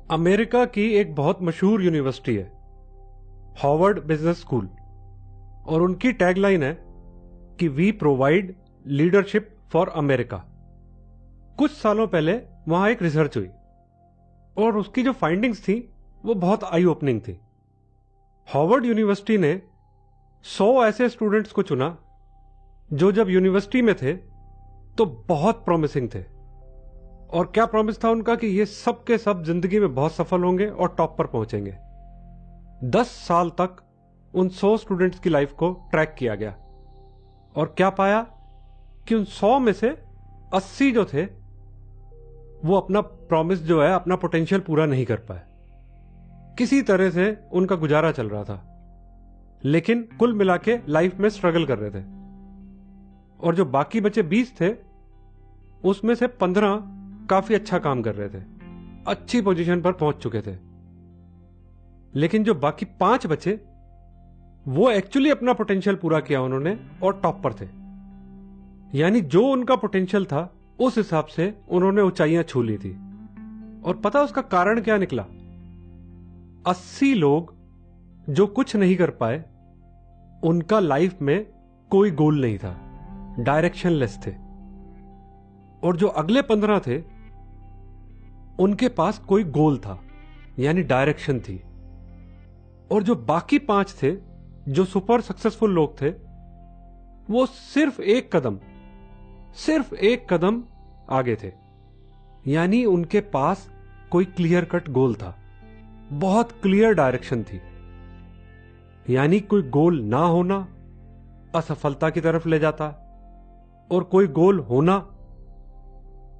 America की एक बहुत मशहूर यूनिवर्सिटी है, हार्वर्ड बिजनेस स्कूल, और उनकी टैगलाइन है कि we provide leadership for America. कुछ सालों पहले वहां एक रिसर्च हुई और उसकी जो फाइंडिंग्स थी वो बहुत आई ओपनिंग थी। हार्वर्ड यूनिवर्सिटी ने 100 ऐसे स्टूडेंट्स को चुना जो जब यूनिवर्सिटी में थे तो बहुत प्रॉमिसिंग थे। और क्या प्रॉमिस था उनका कि ये सब के सब जिंदगी में बहुत सफल होंगे और टॉप पर पहुंचेंगे। 10 साल तक उन 100 स्टूडेंट्स की लाइफ को ट्रैक किया गया और क्या पाया कि उन 100 में से 80 जो थे वो अपना प्रॉमिस जो है, अपना पोटेंशियल पूरा नहीं कर पाए। किसी तरह से उनका गुजारा चल रहा था, लेकिन कुल मिला के लाइफ में स्ट्रगल कर रहे थे। और जो बाकी बचे 20 थे उसमें से 15 काफी अच्छा काम कर रहे थे, अच्छी पोजीशन पर पहुंच चुके थे। लेकिन जो बाकी 5 बचे वो एक्चुअली अपना पोटेंशियल पूरा किया उन्होंने और टॉप पर थे। यानी जो उनका पोटेंशियल था उस हिसाब से उन्होंने ऊंचाइयां छू ली थी। और पता उसका कारण क्या निकला? 80 लोग जो कुछ नहीं कर पाए, उनका लाइफ में कोई गोल नहीं था, डायरेक्शनलेस थे। और जो अगले 15 थे उनके पास कोई गोल था, यानी डायरेक्शन थी। और जो बाकी 5 थे जो सुपर सक्सेसफुल लोग थे, वो सिर्फ एक कदम आगे थे। यानी उनके पास कोई क्लियर कट गोल था, बहुत क्लियर डायरेक्शन थी। यानी कोई गोल ना होना असफलता की तरफ ले जाता और कोई गोल होना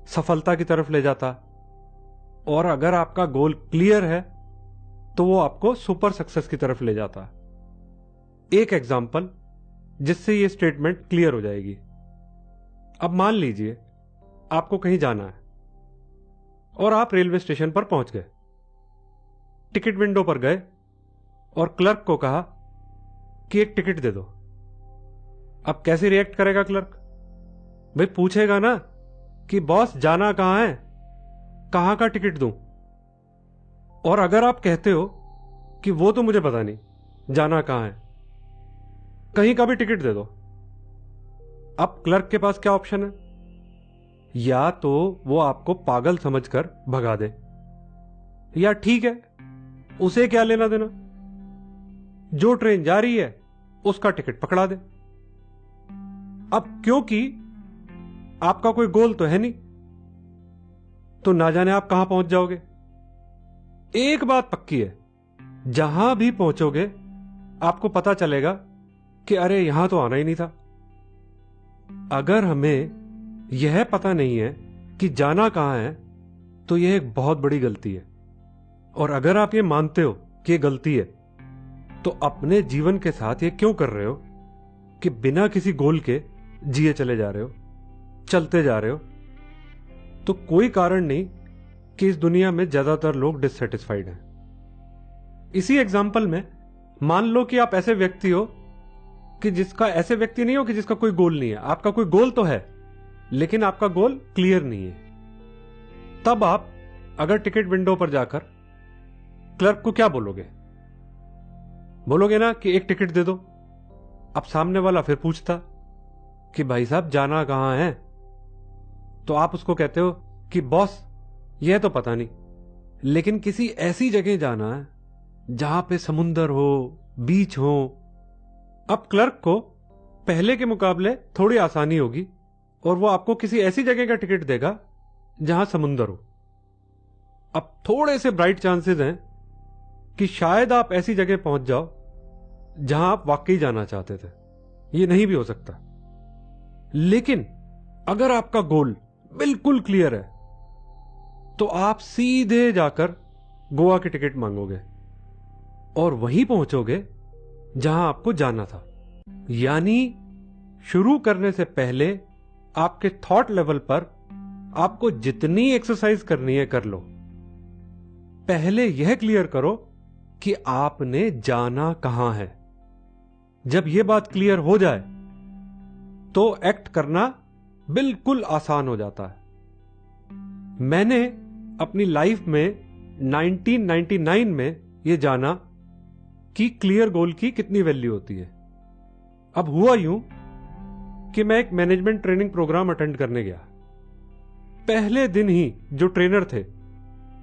सफलता की तरफ ले जाता। और अगर आपका गोल क्लियर है तो वो आपको सुपर सक्सेस की तरफ ले जाता। एक एग्जांपल जिससे ये स्टेटमेंट क्लियर हो जाएगी। अब मान लीजिए आपको कहीं जाना है और आप रेलवे स्टेशन पर पहुंच गए, टिकट विंडो पर गए और क्लर्क को कहा कि एक टिकट दे दो। अब कैसे रिएक्ट करेगा क्लर्क? भाई पूछेगा ना कि बॉस जाना कहां है, कहां का टिकट दूं? और अगर आप कहते हो कि वो तो मुझे पता नहीं, जाना कहां है, कहीं का भी टिकट दे दो, अब क्लर्क के पास क्या ऑप्शन है? या तो वो आपको पागल समझकर भगा दे, या ठीक है उसे क्या लेना देना, जो ट्रेन जा रही है उसका टिकट पकड़ा दे। अब क्योंकि आपका कोई गोल तो है नहीं, तो ना जाने आप कहां पहुंच जाओगे। एक बात पक्की है, जहां भी पहुंचोगे आपको पता चलेगा कि अरे यहां तो आना ही नहीं था। अगर हमें यह पता नहीं है कि जाना कहां है तो यह एक बहुत बड़ी गलती है। और अगर आप ये मानते हो कि यह गलती है, तो अपने जीवन के साथ ये क्यों कर रहे हो कि बिना किसी गोल के जिए चले जा रहे हो, चलते जा रहे हो? तो कोई कारण नहीं कि इस दुनिया में ज्यादातर लोग डिससेटिस्फाइड हैं। इसी एग्जाम्पल में मान लो कि आप ऐसे व्यक्ति हो कि ऐसे व्यक्ति नहीं हो कि जिसका कोई गोल नहीं है। आपका कोई गोल तो है लेकिन आपका गोल क्लियर नहीं है। तब आप अगर टिकट विंडो पर जाकर क्लर्क को क्या बोलोगे? बोलोगे ना कि एक टिकट दे दो। अब सामने वाला फिर पूछता कि भाई साहब जाना कहां है, तो आप उसको कहते हो कि बॉस यह तो पता नहीं, लेकिन किसी ऐसी जगह जाना है जहां पे समुंदर हो, बीच हो। अब क्लर्क को पहले के मुकाबले थोड़ी आसानी होगी और वो आपको किसी ऐसी जगह का टिकट देगा जहां समुंदर हो। अब थोड़े से ब्राइट चांसेस हैं कि शायद आप ऐसी जगह पहुंच जाओ जहां आप वाकई जाना चाहते थे। ये नहीं भी हो सकता। लेकिन अगर आपका गोल बिल्कुल क्लियर है तो आप सीधे जाकर गोवा की टिकट मांगोगे और वहीं पहुंचोगे जहां आपको जाना था। यानी शुरू करने से पहले आपके थॉट लेवल पर आपको जितनी एक्सरसाइज करनी है कर लो। पहले यह क्लियर करो कि आपने जाना कहां है। जब यह बात क्लियर हो जाए तो एक्ट करना बिल्कुल आसान हो जाता है। मैंने अपनी लाइफ में 1999 में यह जाना कि क्लियर गोल की कितनी वैल्यू होती है। अब हुआ यूं कि मैं एक मैनेजमेंट ट्रेनिंग प्रोग्राम अटेंड करने गया। पहले दिन ही जो ट्रेनर थे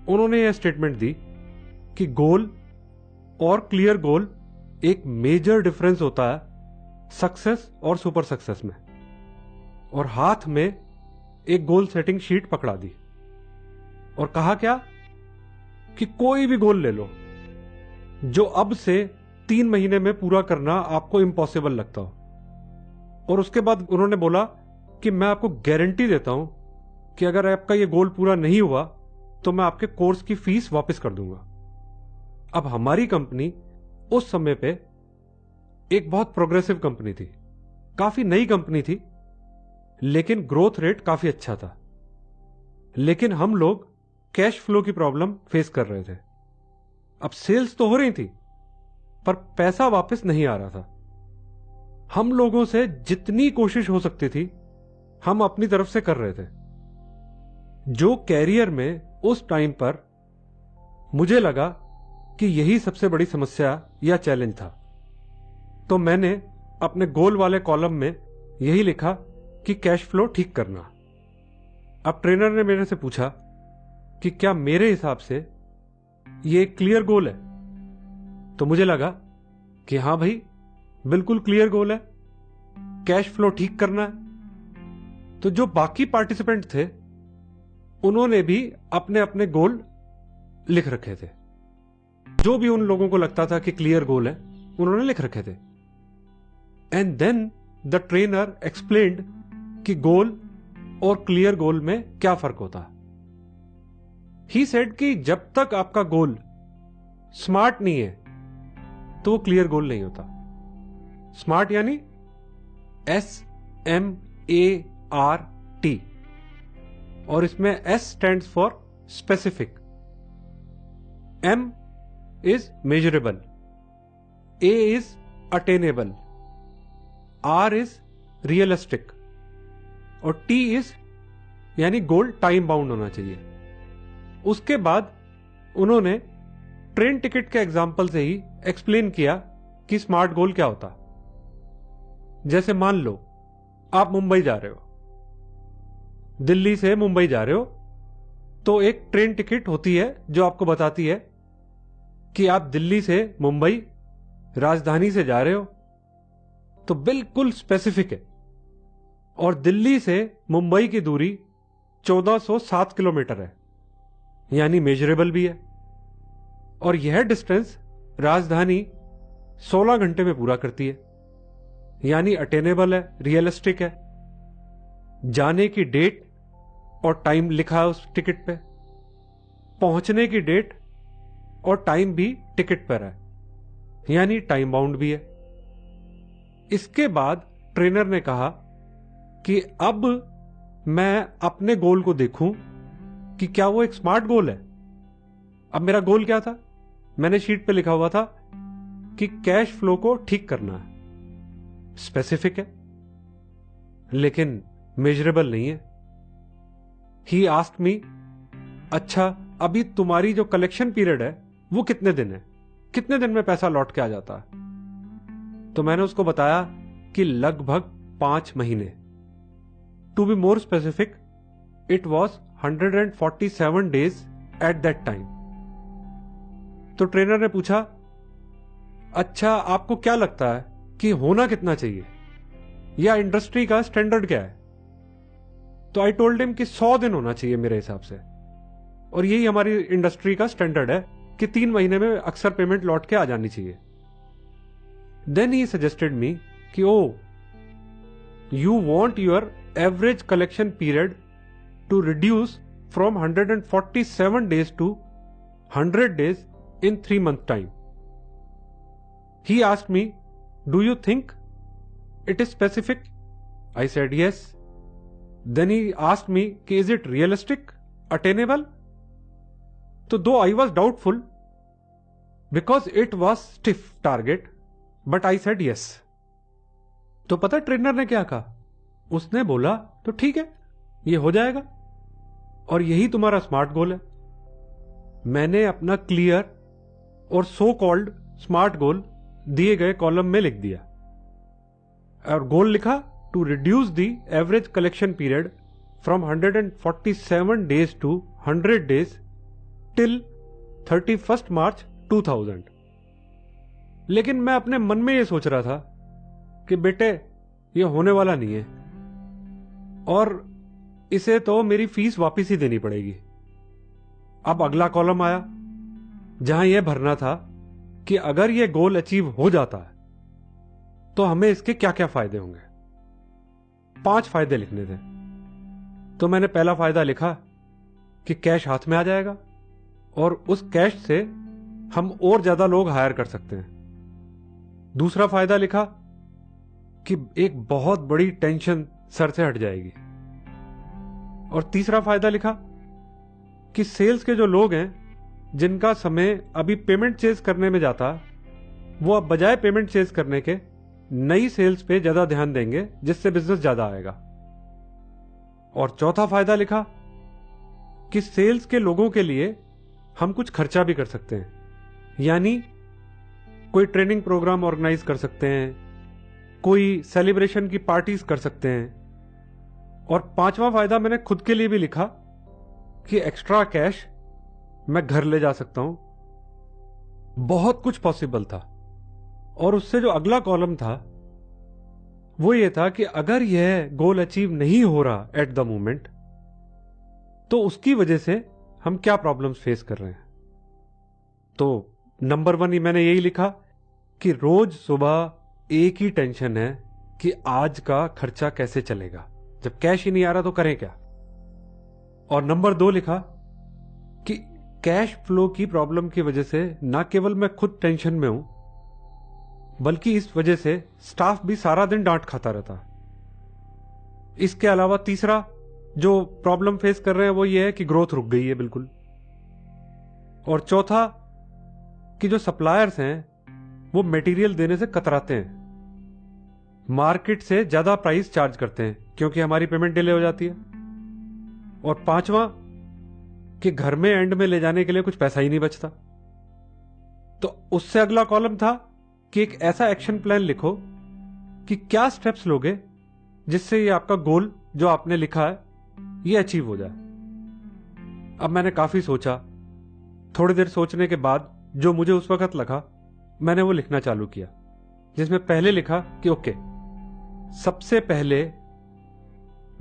उन्होंने यह स्टेटमेंट दी कि गोल और क्लियर गोल एक मेजर डिफरेंस होता है सक्सेस और सुपर सक्सेस में, और हाथ में एक गोल सेटिंग शीट पकड़ा दी और कहा क्या कि कोई भी गोल ले लो जो अब से 3 महीने में पूरा करना आपको इम्पॉसिबल लगता हो, और उसके बाद उन्होंने बोला कि मैं आपको गारंटी देता हूं कि अगर आपका यह गोल पूरा नहीं हुआ तो मैं आपके कोर्स की फीस वापस कर दूंगा। अब हमारी कंपनी उस समय पे एक बहुत प्रोग्रेसिव कंपनी थी, काफी नई कंपनी थी, लेकिन ग्रोथ रेट काफी अच्छा था। लेकिन हम लोग कैश फ्लो की प्रॉब्लम फेस कर रहे थे। अब सेल्स तो हो रही थी पर पैसा वापस नहीं आ रहा था। हम लोगों से जितनी कोशिश हो सकती थी हम अपनी तरफ से कर रहे थे। जो कैरियर में उस टाइम पर मुझे लगा कि यही सबसे बड़ी समस्या या चैलेंज था, तो मैंने अपने गोल वाले कॉलम में यही लिखा कि कैश फ्लो ठीक करना। अब ट्रेनर ने मेरे से पूछा कि क्या मेरे हिसाब से ये एक क्लियर गोल है, तो मुझे लगा कि हां भाई बिल्कुल क्लियर गोल है, कैश फ्लो ठीक करना है। तो जो बाकी पार्टिसिपेंट थे उन्होंने भी अपने अपने गोल लिख रखे थे, जो भी उन लोगों को लगता था कि क्लियर गोल है उन्होंने लिख रखे थे। And then the trainer explained कि गोल और क्लियर गोल में क्या फर्क होता है। ही सेड कि जब तक आपका गोल स्मार्ट नहीं है तो वो क्लियर गोल नहीं होता। स्मार्ट यानी SMART, और इसमें S stands for specific, M is measurable, A is attainable, R is realistic, और T इज यानी गोल टाइम बाउंड होना चाहिए। उसके बाद उन्होंने ट्रेन टिकट के एग्जाम्पल से ही एक्सप्लेन किया कि स्मार्ट गोल क्या होता। जैसे मान लो आप मुंबई जा रहे हो, दिल्ली से मुंबई जा रहे हो, तो एक ट्रेन टिकट होती है जो आपको बताती है कि आप दिल्ली से मुंबई राजधानी से जा रहे हो, तो बिल्कुल स्पेसिफिक है। और दिल्ली से मुंबई की दूरी 1407 किलोमीटर है, यानी मेजरेबल भी है। और यह डिस्टेंस राजधानी 16 घंटे में पूरा करती है, यानी अटेनेबल है, रियलिस्टिक है। जाने की डेट और टाइम लिखा है उस टिकट पे, पहुंचने की डेट और टाइम भी टिकट पर है, यानी टाइम बाउंड भी है। इसके बाद ट्रेनर ने कहा कि अब मैं अपने गोल को देखूं कि क्या वो एक स्मार्ट गोल है। अब मेरा गोल क्या था? मैंने शीट पे लिखा हुआ था कि कैश फ्लो को ठीक करना है। स्पेसिफिक है लेकिन मेजरेबल नहीं है। ही आस्क्ड मी, अच्छा अभी तुम्हारी जो कलेक्शन पीरियड है वो कितने दिन है, कितने दिन में पैसा लौट के आ जाता है? तो मैंने उसको बताया कि लगभग 5 महीने। To be more specific, it was 147 days at that time. तो ट्रेनर ने पूछा, अच्छा आपको क्या लगता है कि होना कितना चाहिए, या इंडस्ट्री का स्टैंडर्ड क्या है? तो आई टोल्ड हिम कि 100 दिन होना चाहिए मेरे हिसाब से, और यही हमारी इंडस्ट्री का स्टैंडर्ड है कि 3 महीने में अक्सर पेमेंट लौट के आ जानी चाहिए। देन ही सजेस्टेड मी कि oh you want your average collection period to reduce from 147 days to 100 days in 3 months time. He asked me, do you think it is specific? I said yes. Then he asked me, is it realistic, attainable? So though I was doubtful because it was stiff target, but I said yes. तो पता trainer ने क्या कहा? उसने बोला तो ठीक है, ये हो जाएगा और यही तुम्हारा स्मार्ट गोल है। मैंने अपना क्लियर और सो कॉल्ड स्मार्ट गोल दिए गए कॉलम में लिख दिया और गोल लिखा to reduce the average collection period from 147 days to 100 days till 31 March 2000। लेकिन मैं अपने मन में यह सोच रहा था कि बेटे ये होने वाला नहीं है और इसे तो मेरी फीस वापस ही देनी पड़ेगी। अब अगला कॉलम आया जहां यह भरना था कि अगर यह गोल अचीव हो जाता है तो हमें इसके क्या क्या फायदे होंगे। 5 फायदे लिखने थे। तो मैंने पहला फायदा लिखा कि कैश हाथ में आ जाएगा और उस कैश से हम और ज्यादा लोग हायर कर सकते हैं। दूसरा फायदा लिखा कि एक बहुत बड़ी टेंशन सर से हट जाएगी। और तीसरा फायदा लिखा कि सेल्स के जो लोग हैं जिनका समय अभी पेमेंट चेज करने में जाता, वो अब बजाय पेमेंट चेज करने के नई सेल्स पे ज्यादा ध्यान देंगे, जिससे बिजनेस ज्यादा आएगा। और चौथा फायदा लिखा कि सेल्स के लोगों के लिए हम कुछ खर्चा भी कर सकते हैं, यानी कोई ट्रेनिंग प्रोग्राम ऑर्गेनाइज कर सकते हैं, कोई सेलिब्रेशन की पार्टीज कर सकते हैं। और 5वां फायदा मैंने खुद के लिए भी लिखा कि एक्स्ट्रा कैश मैं घर ले जा सकता हूं। बहुत कुछ पॉसिबल था। और उससे जो अगला कॉलम था वो ये था कि अगर यह गोल अचीव नहीं हो रहा एट द मोमेंट तो उसकी वजह से हम क्या प्रॉब्लम्स फेस कर रहे हैं। तो नंबर 1 मैंने यही लिखा कि रोज सुबह एक ही टेंशन है कि आज का खर्चा कैसे चलेगा, जब कैश ही नहीं आ रहा तो करें क्या। और नंबर 2 लिखा कि कैश फ्लो की प्रॉब्लम की वजह से ना केवल मैं खुद टेंशन में हूं बल्कि इस वजह से स्टाफ भी सारा दिन डांट खाता रहता। इसके अलावा तीसरा जो प्रॉब्लम फेस कर रहे हैं वो ये है कि ग्रोथ रुक गई है बिल्कुल। और चौथा कि जो सप्लायर्स हैं वो मटेरियल देने से कतराते हैं, मार्केट से ज्यादा प्राइस चार्ज करते हैं क्योंकि हमारी पेमेंट डिले हो जाती है। और 5वां कि घर में एंड में ले जाने के लिए कुछ पैसा ही नहीं बचता। तो उससे अगला कॉलम था कि एक ऐसा एक्शन प्लान लिखो कि क्या स्टेप्स लोगे जिससे ये आपका गोल जो आपने लिखा है ये अचीव हो जाए। अब मैंने काफी सोचा। थोड़ी देर सोचने के बाद जो मुझे उस वक्त लगा मैंने वो लिखना चालू किया, जिसमें पहले लिखा कि ओके, सबसे पहले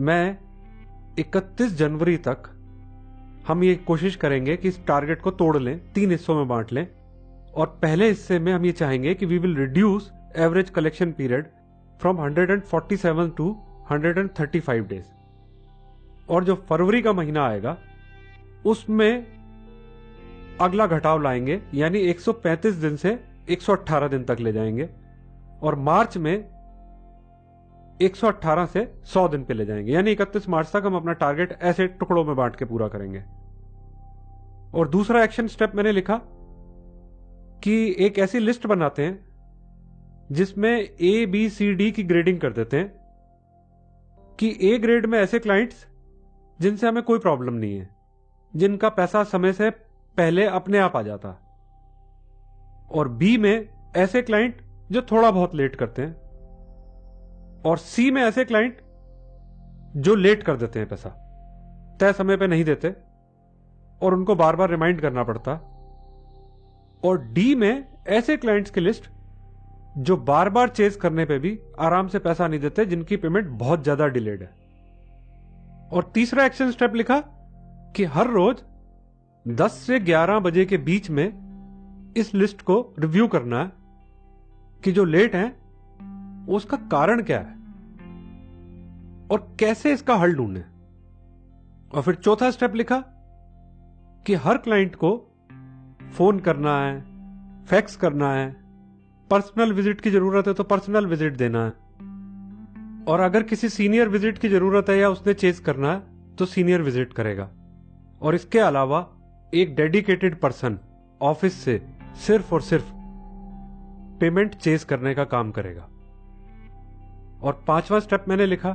मैं 31 जनवरी तक हम ये कोशिश करेंगे कि इस टारगेट को तोड़ लें, 3 हिस्सों में बांट लें। और पहले हिस्से में हम ये चाहेंगे कि we will reduce average collection period from 147 to 135 days. और जो फरवरी का महीना आएगा उसमें अगला घटाव लाएंगे, यानी 135 दिन से 118 दिन तक ले जाएंगे। और मार्च में 118 से 100 दिन पे ले जाएंगे, यानी 31 मार्च तक हम अपना टारगेट ऐसे टुकड़ों में बांट के पूरा करेंगे। और दूसरा एक्शन स्टेप मैंने लिखा कि एक ऐसी लिस्ट बनाते हैं जिसमें A, B, C, D की ग्रेडिंग कर देते हैं कि A ग्रेड में ऐसे क्लाइंट्स जिनसे हमें कोई प्रॉब्लम नहीं है, जिनका पैसा समय से पहले अपने आप आ जाता, और B में ऐसे क्लाइंट जो थोड़ा बहुत लेट करते हैं, और C में ऐसे क्लाइंट जो लेट कर देते हैं, पैसा तय समय पे नहीं देते और उनको बार बार रिमाइंड करना पड़ता। और D में ऐसे क्लाइंट्स की लिस्ट जो बार बार चेज करने पे भी आराम से पैसा नहीं देते, जिनकी पेमेंट बहुत ज्यादा डिलेड है। और तीसरा एक्शन स्टेप लिखा कि हर रोज 10 से 11 बजे के बीच में इस लिस्ट को रिव्यू करना है कि जो लेट है उसका कारण क्या है और कैसे इसका हल ढूंढे। और फिर चौथा स्टेप लिखा कि हर क्लाइंट को फोन करना है, फैक्स करना है, पर्सनल विजिट की जरूरत है तो पर्सनल विजिट देना है, और अगर किसी सीनियर विजिट की जरूरत है या उसने चेज करना है तो सीनियर विजिट करेगा। और इसके अलावा एक डेडिकेटेड पर्सन ऑफिस से सिर्फ और सिर्फ पेमेंट चेज करने का काम करेगा। और 5वां स्टेप मैंने लिखा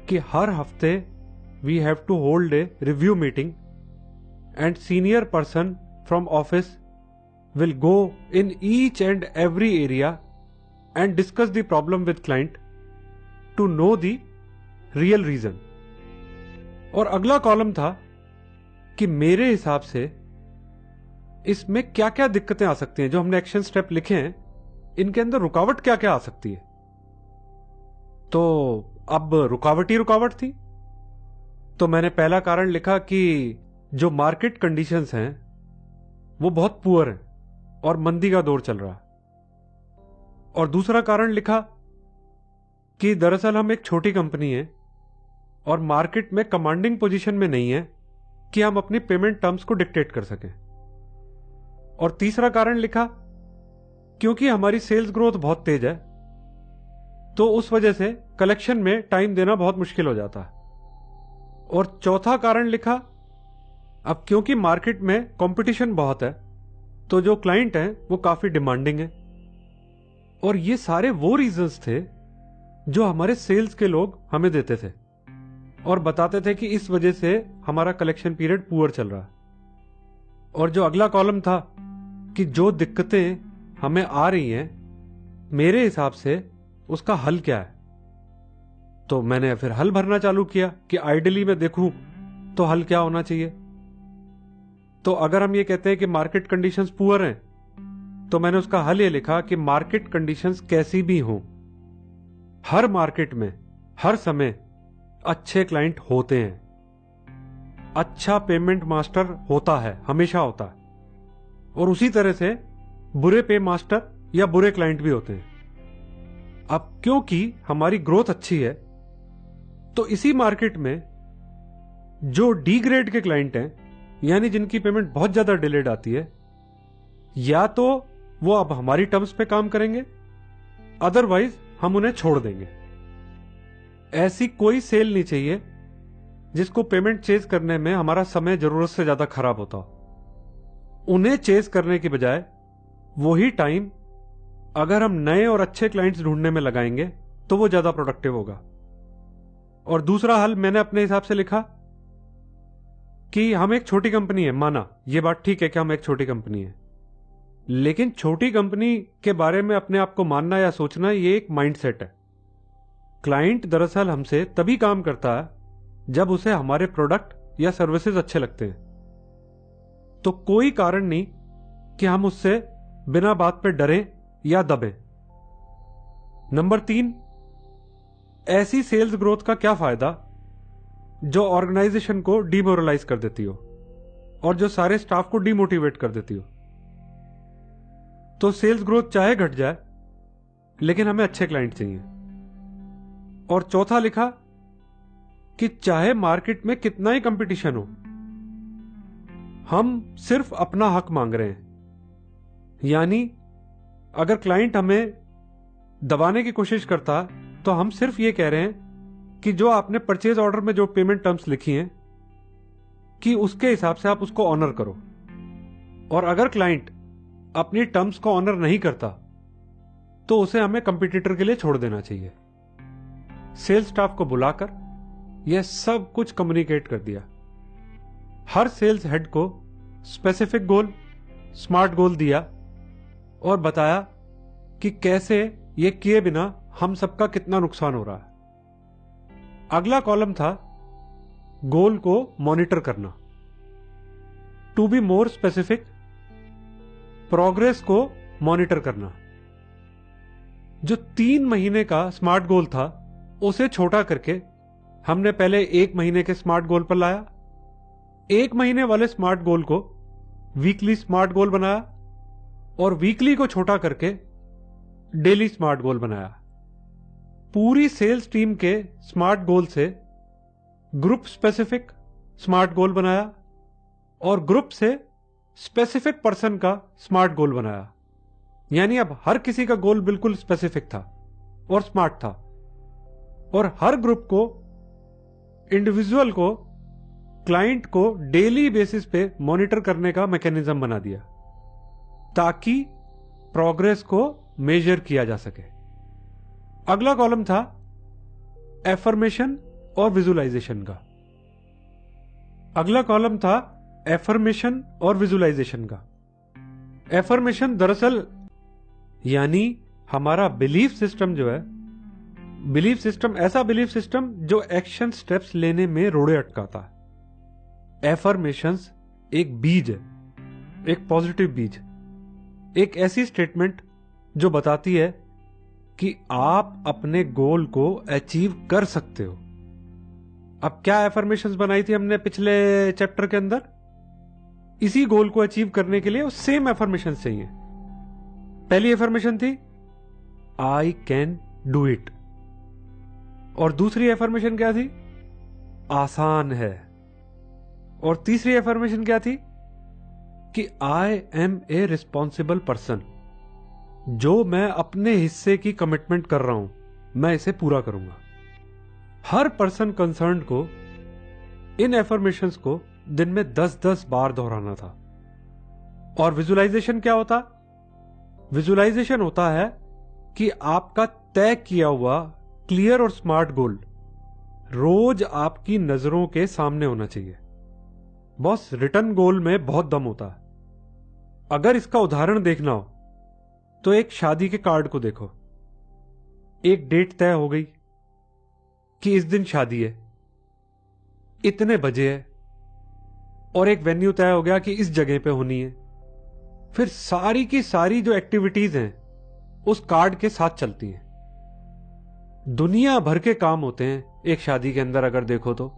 कि हर हफ्ते we have to hold a review meeting and senior person from office will go in each and every area and discuss the problem with client to know the real reason. और अगला column था कि मेरे हिसाब से इसमें क्या क्या दिक्कतें आ सकती हैं, जो हमने एक्शन स्टेप लिखे हैं इनके अंदर रुकावट क्या क्या आ सकती है। तो अब रुकावट ही रुकावट थी। तो मैंने पहला कारण लिखा कि जो मार्केट कंडीशंस हैं वो बहुत पुअर हैं और मंदी का दौर चल रहा है। और दूसरा कारण लिखा कि दरअसल हम एक छोटी कंपनी है और मार्केट में कमांडिंग पोजीशन में नहीं है कि हम अपनी पेमेंट टर्म्स को डिक्टेट कर सकें। और तीसरा कारण लिखा क्योंकि हमारी सेल्स ग्रोथ बहुत तेज है तो उस वजह से कलेक्शन में टाइम देना बहुत मुश्किल हो जाता है। और चौथा कारण लिखा अब क्योंकि मार्केट में कंपटीशन बहुत है तो जो क्लाइंट हैं वो काफी डिमांडिंग है। और ये सारे वो रीजंस थे जो हमारे सेल्स के लोग हमें देते थे और बताते थे कि इस वजह से हमारा कलेक्शन पीरियड पुअर चल रहा है। और जो अगला कॉलम था कि जो दिक्कतें हमें आ रही हैं मेरे हिसाब से उसका हल क्या है। तो मैंने फिर हल भरना चालू किया कि आइडियली मैं देखूं तो हल क्या होना चाहिए। तो अगर हम ये कहते हैं कि मार्केट कंडीशंस पुअर हैं तो मैंने उसका हल ये लिखा कि मार्केट कंडीशंस कैसी भी हों, हर मार्केट में हर समय अच्छे क्लाइंट होते हैं, अच्छा पेमेंट मास्टर होता है, हमेशा होता है। और उसी तरह से बुरे पे मास्टर या बुरे क्लाइंट भी होते हैं। अब क्योंकि हमारी ग्रोथ अच्छी है तो इसी मार्केट में जो डी ग्रेड के क्लाइंट हैं यानी जिनकी पेमेंट बहुत ज्यादा डिलेड आती है, या तो वो अब हमारी टर्म्स पे काम करेंगे, अदरवाइज हम उन्हें छोड़ देंगे। ऐसी कोई सेल नहीं चाहिए जिसको पेमेंट चेज करने में हमारा समय जरूरत से ज्यादा खराब होता हो। उन्हें चेज करने की बजाय वही टाइम अगर हम नए और अच्छे क्लाइंट्स ढूंढने में लगाएंगे तो वो ज्यादा प्रोडक्टिव होगा। और दूसरा हल मैंने अपने हिसाब से लिखा कि हम एक छोटी कंपनी है, माना ये बात ठीक है कि हम एक छोटी कंपनी है, लेकिन छोटी कंपनी के बारे में अपने आप को मानना या सोचना ये एक माइंडसेट है। क्लाइंट दरअसल हमसे तभी काम करता है जब उसे हमारे प्रोडक्ट या सर्विसेज अच्छे लगते हैं। तो कोई कारण नहीं कि हम उससे बिना बात पे डरें या दबें। नंबर 3, ऐसी सेल्स ग्रोथ का क्या फायदा जो ऑर्गेनाइजेशन को डिमोरलाइज कर देती हो और जो सारे स्टाफ को डिमोटिवेट कर देती हो। तो सेल्स ग्रोथ चाहे घट जाए लेकिन हमें अच्छे क्लाइंट चाहिए। और चौथा लिखा कि चाहे मार्केट में कितना ही कंपटीशन हो, हम सिर्फ अपना हक मांग रहे हैं। यानी अगर क्लाइंट हमें दबाने की कोशिश करता तो हम सिर्फ ये कह रहे हैं कि जो आपने परचेज ऑर्डर में जो पेमेंट टर्म्स लिखी हैं कि उसके हिसाब से आप उसको ऑनर करो। और अगर क्लाइंट अपनी टर्म्स को ऑनर नहीं करता तो उसे हमें कंपटीटर के लिए छोड़ देना चाहिए। सेल्स स्टाफ को बुलाकर यह सब कुछ कम्युनिकेट कर दिया। हर सेल्स हेड को स्पेसिफिक गोल, स्मार्ट गोल दिया और बताया कि कैसे ये किए बिना हम सबका कितना नुकसान हो रहा है। अगला कॉलम था गोल को मॉनिटर करना। To be more specific, progress को मॉनिटर करना। जो 3 महीने का स्मार्ट गोल था उसे छोटा करके हमने पहले 1 महीने के स्मार्ट गोल पर लाया। 1 महीने वाले स्मार्ट गोल को वीकली स्मार्ट गोल बनाया और वीकली को छोटा करके डेली स्मार्ट गोल बनाया। पूरी सेल्स टीम के स्मार्ट गोल से ग्रुप स्पेसिफिक स्मार्ट गोल बनाया और ग्रुप से स्पेसिफिक पर्सन का स्मार्ट गोल बनाया। यानी अब हर किसी का गोल बिल्कुल स्पेसिफिक था और स्मार्ट था। और हर ग्रुप को, इंडिविजुअल को, क्लाइंट को डेली बेसिस पे मॉनिटर करने का मैकेनिज्म बना दिया ताकि प्रोग्रेस को मेजर किया जा सके। अगला कॉलम था एफर्मेशन और विजुअलाइजेशन का। अगला कॉलम था एफर्मेशन और विजुअलाइजेशन का। एफर्मेशन दरअसल यानी हमारा बिलीफ सिस्टम जो है, बिलीफ सिस्टम ऐसा बिलीफ सिस्टम जो एक्शन स्टेप्स लेने में रोड़े अटकाता है। एफर्मेशंस एक बीज है, एक पॉजिटिव बीज, एक ऐसी स्टेटमेंट जो बताती है कि आप अपने गोल को अचीव कर सकते हो। अब क्या एफर्मेशंस बनाई थी हमने पिछले चैप्टर के अंदर? इसी गोल को अचीव करने के लिए वो सेम एफर्मेशन चाहिए। पहली एफर्मेशन थी आई कैन डू इट, और दूसरी एफर्मेशन क्या थी? आसान है। और तीसरी एफर्मेशन क्या थी? कि I am a responsible person, जो मैं अपने हिस्से की कमिटमेंट कर रहा हूं, मैं इसे पूरा करूंगा। हर पर्सन कंसर्न को इन एफर्मेशंस को दिन में 10-10 बार दोहराना था। और विजुअलाइजेशन क्या होता? विजुअलाइजेशन होता है कि आपका तय किया हुआ क्लियर और स्मार्ट गोल रोज आपकी नजरों के सामने होना चाहिए। बॉस, रिटर्न गोल में बहुत दम होता है। अगर इसका उदाहरण देखना हो तो एक शादी के कार्ड को देखो। एक डेट तय हो गई कि इस दिन शादी है, इतने बजे है, और एक वेन्यू तय हो गया कि इस जगह पे होनी है। फिर सारी की सारी जो एक्टिविटीज हैं उस कार्ड के साथ चलती हैं। दुनिया भर के काम होते हैं एक शादी के अंदर। अगर देखो तो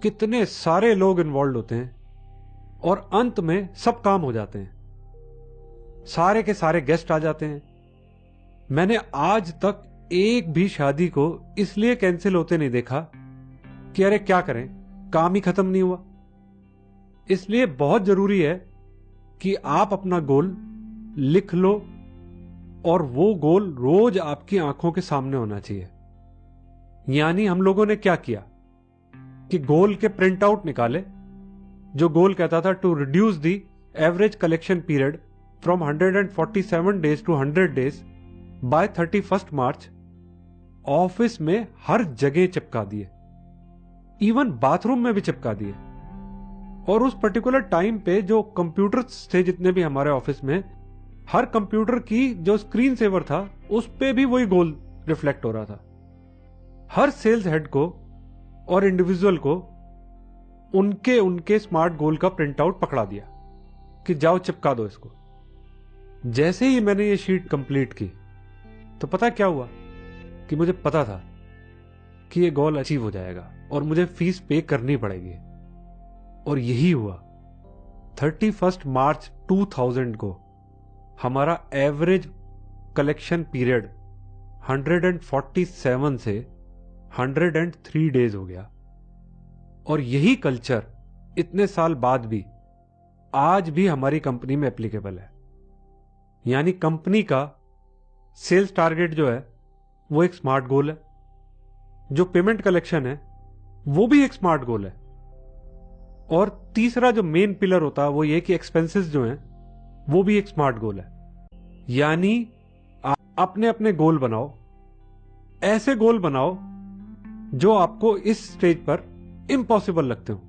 कितने सारे लोग इन्वॉल्व होते हैं, और अंत में सब काम हो जाते हैं, सारे के सारे गेस्ट आ जाते हैं। मैंने आज तक एक भी शादी को इसलिए कैंसिल होते नहीं देखा कि अरे क्या करें, काम ही खत्म नहीं हुआ। इसलिए बहुत जरूरी है कि आप अपना गोल लिख लो, और वो गोल रोज आपकी आंखों के सामने होना चाहिए। यानी हम लोगों ने क्या किया कि गोल के प्रिंट आउट निकाले, जो गोल कहता था to reduce the average collection period from 147 days to 100 days by 31 March. Office में हर जगह चिपका दिए, इवन बाथरूम में भी चिपका दिए। और उस पर्टिकुलर टाइम पे जो कंप्यूटर्स थे जितने भी हमारे ऑफिस में, हर कंप्यूटर की जो स्क्रीन सेवर था उस पे भी वही गोल रिफ्लेक्ट हो रहा था। हर सेल्स हेड को और इंडिविजुअल को उनके उनके स्मार्ट गोल का प्रिंट आउट पकड़ा दिया कि जाओ चिपका दो इसको। जैसे ही मैंने ये शीट कंप्लीट की तो पता क्या हुआ कि मुझे पता था कि ये गोल अचीव हो जाएगा और मुझे फीस पे करनी पड़ेगी। और यही हुआ। 31 मार्च 2000 को हमारा एवरेज कलेक्शन पीरियड 147 से 103 डेज हो गया। और यही कल्चर इतने साल बाद भी आज भी हमारी कंपनी में एप्लीकेबल है। यानी कंपनी का सेल्स टारगेट जो है वो एक स्मार्ट गोल है, जो पेमेंट कलेक्शन है वो भी एक स्मार्ट गोल है, और तीसरा जो मेन पिलर होता है वो ये कि एक्सपेंसेस जो हैं वो भी एक स्मार्ट गोल है। यानी अपने अपने गोल बनाओ, ऐसे गोल बनाओ जो आपको इस स्टेज पर इम्पॉसिबल लगते हो।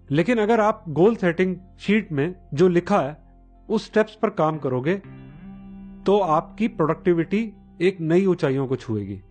लेकिन अगर आप गोल सेटिंग शीट में जो लिखा है उस स्टेप्स पर काम करोगे तो आपकी प्रोडक्टिविटी एक नई ऊंचाइयों को छुएगी।